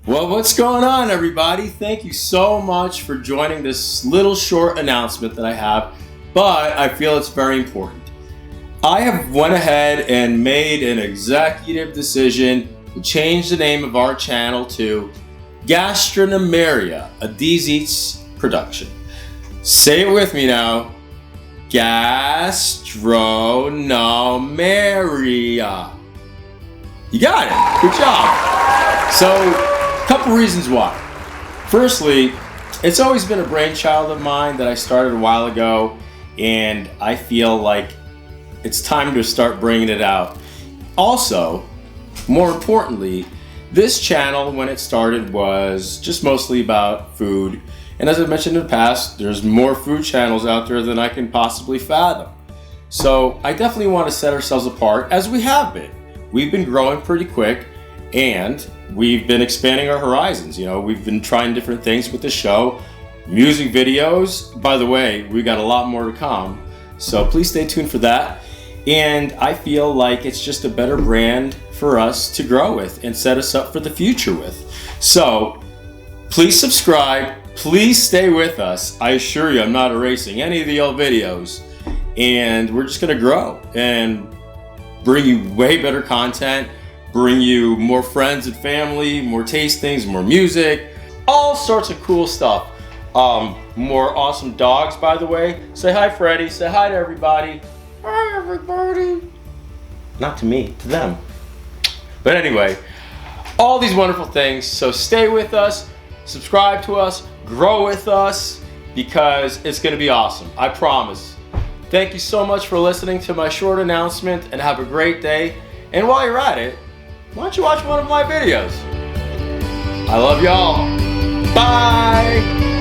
Well, what's going on, everybody? Thank you so much for joining this little short announcement that I have, but I feel it's very important. I have went ahead and made an executive decision to change the name of our channel to GASTRONOMERIA, a D's Eats production. Say it with me now. GASTRONOMERIA. You got it. Good job. So, a couple reasons why. Firstly, it's always been a brainchild of mine that I started a while ago, and I feel like it's time to start bringing it out. Also, more importantly, this channel, when it started, was just mostly about food. And as I mentioned in the past, there's more food channels out there than I can possibly fathom. So I definitely want to set ourselves apart, as we have been. We've been growing pretty quick, and we've been expanding our horizons. We've been trying different things with the show. Music videos, by the way, we got a lot more to come. So please stay tuned for that. And I feel like it's just a better brand for us to grow with and set us up for the future with. So please subscribe. Please stay with us. I assure you, I'm not erasing any of the old videos. And we're just going to grow and bring you way better content, bring you more friends and family, more tastings, more music, all sorts of cool stuff. More awesome dogs, by the way. Say hi, Freddie. Say hi to everybody. Hi, everybody. Not to me, to them. But anyway, all these wonderful things. So stay with us, subscribe to us, grow with us, because it's going to be awesome. I promise. Thank you so much for listening to my short announcement, and have a great day. And while you're at it, why don't you watch one of my videos? I love y'all. Bye.